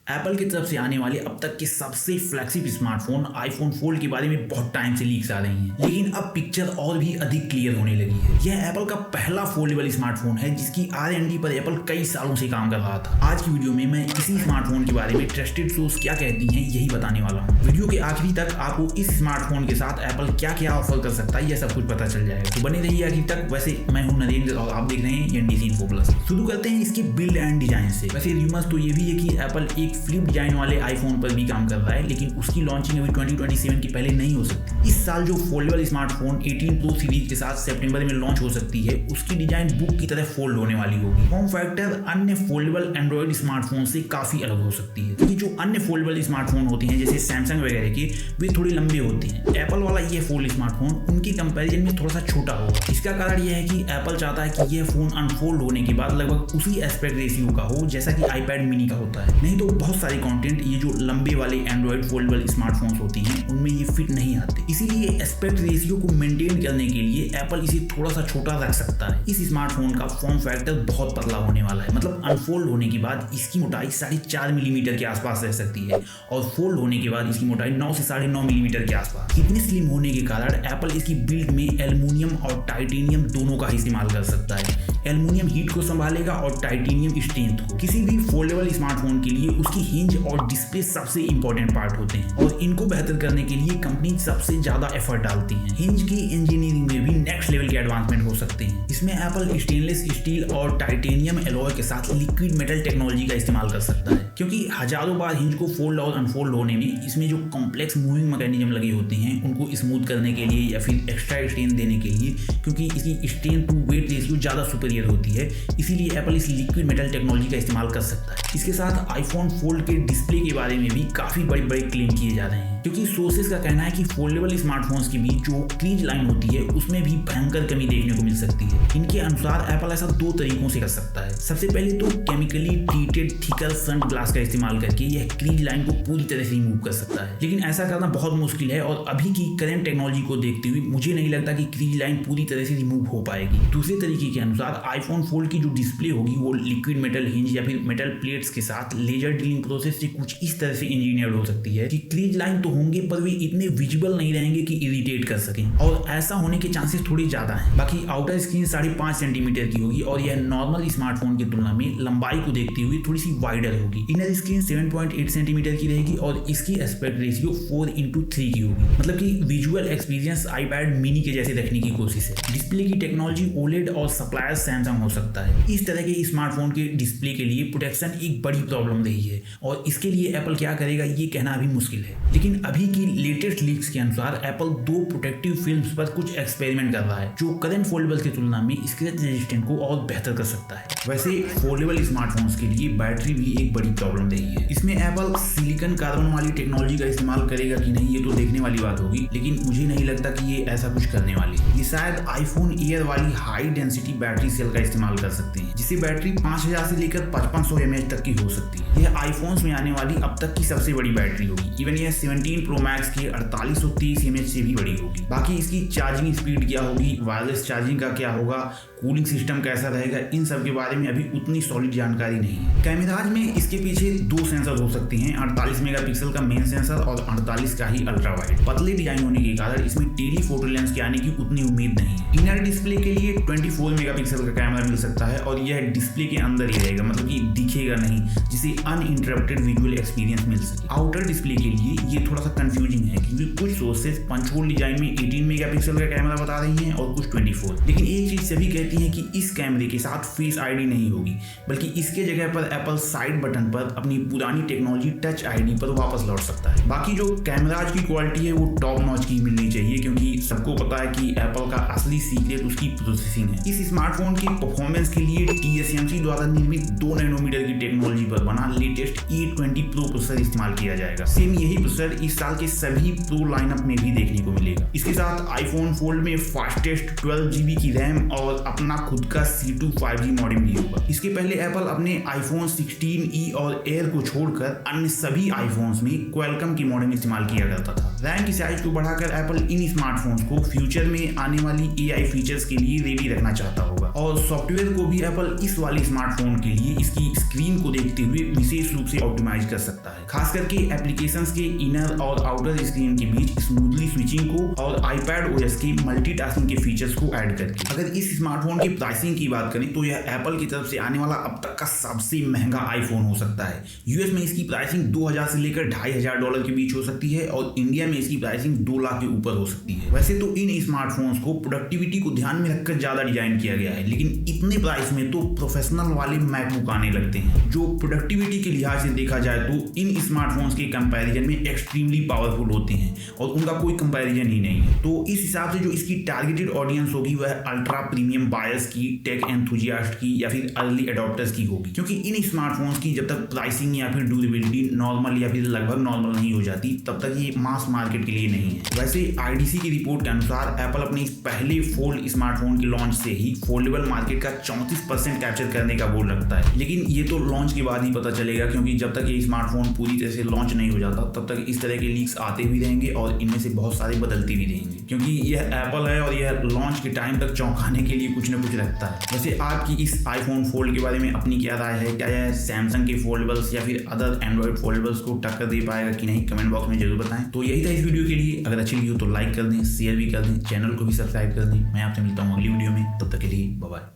Apple की तरफ से आने वाले अब तक के सबसे फ्लैगशिप स्मार्टफोन आईफोन फोल्ड के बारे में बहुत टाइम से लीक्स आ रही हैं, लेकिन अब पिक्चर और भी अधिक क्लियर होने लगी है। यह एप्पल का पहला फोल्डेबल स्मार्टफोन है जिसकी R&D पर एप्पल कई सालों से काम कर रहा था। आज की वीडियो में मैं इसी स्मार्टफोन के बारे में ट्रस्टेड सोर्स क्या कहती हैं यही बताने वाला हूँ। वीडियो के आखिरी तक आपको इस स्मार्टफोन के साथ एप्पल क्या क्या ऑफर कर सकता है यह सब कुछ पता चल जाएगा, तो बने रहिए आखिर तक। वैसे मैं हूँ नरेंद्र और आप देख रहे हैं NDC Info Plus। शुरू करते हैं इसके बिल्ड एंड डिजाइन से। वैसे रूमर्स तो ये भी है कि एप्पल एक फ्लिप डिजाइन वाले आईफोन पर भी काम कर रहा है, लेकिन उसकी लॉन्चिंग अभी 2027 के पहले नहीं हो सकती। इस साल जो फोल्डेबल स्मार्टफोन 18 Pro सीरीज के साथ सितंबर में लॉन्च हो सकती है, उसकी डिजाइन बुक की तरह फोल्ड होने वाली होगी। फॉर्म फैक्टर अन्य फोल्डेबल एंड्रॉइड स्मार्टफोन से काफी अलग हो सकती है, क्योंकि जो अन्य फोल्डेबल स्मार्टफोन होते हैं जैसे सैमसंग वगैरह के, वे थोड़े लंबे होते हैं। एप्पल वाला ये फोल्ड स्मार्टफोन उनके कंपैरिजन में थोड़ा सा छोटा होगा। इसका कारण यह है कि एप्पल चाहता है कि यह फोन अनफोल्ड होने के बाद लगभग उसी एस्पेक्ट रेशियो का हो जैसा कि आईपैड मिनी का होता है। नहीं तो बहुत सारे कंटेंट ये जो लंबे वाले एंड्रॉइड फोल्डेबल स्मार्टफोन्स होते हैं उनमें ये फिट नहीं आते। इसीलिए एस्पेक्ट रेशियो को मेंटेन करने के लिए एप्पल इसे थोड़ा सा छोटा रख सकता है। इस स्मार्टफोन का फॉर्म फैक्टर बहुत पतला होने वाला है, मतलब अनफोल्ड होने के बाद इसकी मोटाई 4.5 मिलीमीटर के आसपास रह सकती है और फोल्ड होने के बाद इसकी मोटाई 9 से 9.5 मिलीमीटर के आसपास। इतनी स्लिम होने के कारण एप्पल इसकी बिल्ड में एल्युमिनियम और टाइटेनियम दोनों का इस्तेमाल कर सकता है। एल्युमिनियम हीट को संभालेगा और टाइटेनियम स्ट्रेंथ को। किसी भी फोल्डेबल स्मार्टफोन के लिए उसकी हिंज और डिस्प्ले सबसे इंपॉर्टेंट पार्ट होते हैं और इनको बेहतर करने के लिए कंपनी सबसे ज्यादा एफर्ट डालती है। हिंज की इंजीनियरिंग में भी नेक्स्ट लेवल के एडवांसमेंट हो सकते हैं। इसमें एप्पल स्टेनलेस स्टील और टाइटेनियम एलॉय के साथ लिक्विड मेटल टेक्नोलॉजी का इस्तेमाल कर सकता है, क्योंकि हजारों बार हिंज को फोल्ड और अनफोल्ड होने में इसमें जो कॉम्प्लेक्स मूविंग मैकेनिज्म लगे होते हैं उनको स्मूथ करने के लिए या फिर एक्स्ट्रा स्ट्रेन देने के लिए, क्योंकि इसकी स्ट्रेन टू वेट रेशियो ज्यादा सुपीरियर होती है, इसीलिए एप्पल इस लिक्विड मेटल टेक्नोलॉजी का इस्तेमाल कर सकता है। इसके साथ आईफोन फोल्ड के डिस्प्ले के बारे में भी काफी बड़े क्लेम किए जा रहे हैं, क्योंकि सोर्सेज का कहना है कि फोल्डेबल स्मार्टफोन्स के बीच जो क्रीज लाइन होती है उसमें भी भयंकर कमी देखने को मिल सकती है। इनके अनुसार एप्पल ऐसा 2 तरीकों से कर सकता है। सबसे पहले तो chemically treated thicker front glass का इस्तेमाल करके यह क्रीज लाइन को पूरी तरह से रिमूव कर सकता है, लेकिन ऐसा करना बहुत मुश्किल है और अभी की करंट टेक्नोलॉजी को देखते हुए मुझे नहीं लगता कि क्रीज लाइन पूरी तरह से रिमूव हो पाएगी। दूसरे तरीके के अनुसार आईफोन फोल्ड की जो डिस्प्ले होगी वो लिक्विड मेटल हिंज या फिर मेटल प्लेट्स के साथ लेजर ड्रिलिंग प्रोसेस से कुछ इस तरह से इंजीनियर्ड हो सकती है कि क्रीज लाइन तो होंगे पर वे इतने विजिबल नहीं रहेंगे कि इरिटेट कर सकें, और ऐसा होने के चांसेस थोड़ी ज्यादा हैं। बाकी आउटर स्क्रीन 5.5 सेंटीमीटर की होगी और यह नॉर्मल स्मार्टफोन की तुलना में लंबाई को देखते हुए थोड़ी सी वाइडर होगी। इनर स्क्रीन 7.8 सेंटीमीटर की रहेगी और इसकी एस्पेक्ट रेशियो 4:3 की होगी, मतलब कि विजुअल एक्सपीरियंस आईपैड मिनी के जैसे रखने की कोशिश है। डिस्प्ले की टेक्नोलॉजी ओलेड और सप्लायर सैमसंग हो सकता है। इस तरह के स्मार्टफोन के डिस्प्ले के लिए प्रोटेक्शन एक बड़ी प्रॉब्लम रही है और इसके लिए एप्पल क्या करेगा ये कहना अभी मुश्किल है, लेकिन अभी की लेटेस्ट लीक्स के अनुसार एप्पल 2 प्रोटेक्टिव फिल्म्स पर कुछ एक्सपेरिमेंट कर रहा है जो करंट फोल्डेबल की तुलना में स्क्रैच रेजिस्टेंट को और बेहतर कर सकता है। वैसे फोल्डेबल स्मार्टफोन्स के लिए बैटरी भी एक बड़ी प्रॉब्लम रही है। इसमें एप्पल सिलिकॉन कार्बन वाली टेक्नोलॉजी का इस्तेमाल करेगा कि नहीं ये तो देखने वाली बात होगी, लेकिन मुझे नहीं लगता कि ये ऐसा कुछ करने वाली है। ये शायद आईफोन एयर वाली हाई डेंसिटी बैटरी सेल का इस्तेमाल कर सकते हैं, जिससे बैटरी 5000 से लेकर 5500 mAh तक की हो सकती है। यह आईफोन्स में आने वाली अब तक की सबसे बड़ी बैटरी होगी। इवन यह 17 Pro Max के 4830 mAh से भी बड़ी होगी। बाकी इसकी चार्जिंग स्पीड क्या होगी, वायरलेस चार्जिंग का क्या होगा, कूलिंग सिस्टम कैसा रहेगा, इन सब के बारे में अभी उतनी सॉलिड जानकारी नहीं है। कैमराज में इसके पीछे 2 सेंसर हो सकते हैं, 48 मेगापिक्सल का मेन सेंसर और 48 का ही अल्ट्रा वाइड। पतले डिजाइन होने के कारण इसमें टेलीफोटो लेंस के आने की उतनी उम्मीद नहीं है। इनर डिस्प्ले के लिए 24 मेगापिक्सल का कैमरा मिल सकता है और यह डिस्प्ले के अंदर ही रहेगा, मतलब कि दिखेगा नहीं, जिसे अनइंटरप्टेड विजुअल एक्सपीरियंस मिल सके। आउटर डिस्प्ले के लिए ये थोड़ा सा कंफ्यूजिंग है, क्योंकि कुछ सोर्सेज पंच होल डिजाइन में 18 मेगापिक्सल का कैमरा बता रही हैं और कुछ 24, लेकिन एक चीज सभी कहती है कि इस कैमरे के साथ फेस आईडी नहीं होगी, बल्कि इसके जगह पर एप्पल साइड बटन पर अपनी पुरानी टेक्नोलॉजी टच आईडी पर वापस लौट सकता है। बाकी जो कैमराज की क्वालिटी है वो टॉप नॉच की मिलनी चाहिए, क्योंकि सबको पता है कि एप्पल का असली सीक्रेट उसकी प्रोसेसिंग है। इस स्मार्टफोन की परफॉर्मेंस के लिए TSMC द्वारा निर्मित 2 नैनोमीटर की टेक्नोलॉजी पर बना लेटेस्ट A20 Pro प्रोसेसर इस्तेमाल किया जाएगा। सेम यही प्रोसेसर इस साल के सभी प्रो लाइनअप में भी देखने को मिलेगा। इसके साथ आईफोन फोल्ड में फास्टेस्ट 12 GB की रैम और अपना खुद का C2 5G मॉडेम भी होगा। इसके पहले एप्पल अपने आईफोन 16e और एयर को छोड़कर अन्य सभी आईफोन्स में क्वालकॉम की मॉडेम इस्तेमाल किया करता था। रैम की साइज को बढ़ाकर एप्पल इन स्मार्टफोन्स को फ्यूचर में आने वाली AI फीचर्स के लिए रेडी रखना चाहता होगा, और सॉफ्टवेयर को भी एप्पल इस वाले स्मार्टफोन के लिए इसकी स्क्रीन को देखते हुए विशेष रूप से ऑप्टिमाइज कर सकता है, खास करके एप्लीकेशंस के इनर और आउटर स्क्रीन के बीच स्मूथली स्विचिंग को और iPad OS के मल्टीटास्किंग के फीचर्स को ऐड करके। अगर इस स्मार्टफोन की प्राइसिंग की बात करें तो यह एप्पल की तरफ से आने वाला अब तक का सबसे महंगा आईफोन हो सकता है। यूएस में इसकी प्राइसिंग 2000 से लेकर $2500 के बीच हो सकती है और इंडिया में इसकी प्राइसिंग 2 लाख के ऊपर हो सकती है। वैसे तो इन स्मार्टफोन्स को प्रोडक्टिविटी को ध्यान में रखकर ज्यादा डिजाइन किया गया है, लेकिन इतने प्राइस में तो प्रोफेशनल वाले मैकबुक आने लगते हैं जो प्रोडक्टिविटी के लिहाज से देखा जाए तो इन स्मार्टफोन्स के कंपैरिजन में एक्सट्रीमली पावरफुल होते हैं और उनका कोई कंपैरिजन ही नहीं है। तो इस हिसाब से जो इसकी टारगेटेड ऑडियंस होगी वह अल्ट्रा प्रीमियम बायर्स की, टेक एंथुजियास्ट की या फिर अर्ली अडॉप्टर्स की होगी, क्योंकि इन स्मार्टफोन्स की जब तक प्राइसिंग या फिर ड्यूरेबिलिटी नॉर्मल या फिर लगभग नॉर्मल नहीं हो जाती तब तक ये मास मार्केट के लिए नहीं है। वैसे IDC की रिपोर्ट के अनुसार एप्पल अपने इस पहले फोल्ड स्मार्टफोन के लॉन्च से ही फोल्डेबल मार्केट का 34% कैप्चर करने का गोल रखता है, लेकिन ये तो लॉन्च के बाद ही पता चलेगा, क्योंकि जब तक ये स्मार्टफोन पूरी तरह से लॉन्च नहीं हो जाता तब तक इस तरह के लीक्स आते भी रहेंगे और इनमें से बहुत सारे बदलते भी रहेंगे, क्योंकि यह एप्पल है और यह लॉन्च के टाइम तक चौंकाने के लिए कुछ न कुछ रखता है। वैसे आपकी इस आईफोन फोल्ड के बारे में अपनी क्या राय है? क्या यह सैमसंग के फोल्डेबल्स या फिर अदर एंड्रॉइड फोल्डेबल्स को टक्कर दे पाएगा कि नहीं? कमेंट बॉक्स में जरूर बताएं। तो यही था इस वीडियो के लिए। अगर अच्छी लगी हो तो लाइक कर दें, शेयर भी कर दें, चैनल को भी सब्सक्राइब कर दें। मैं आपसे मिलता हूँ अगली वीडियो में, तब तक के लिए बाय बाय।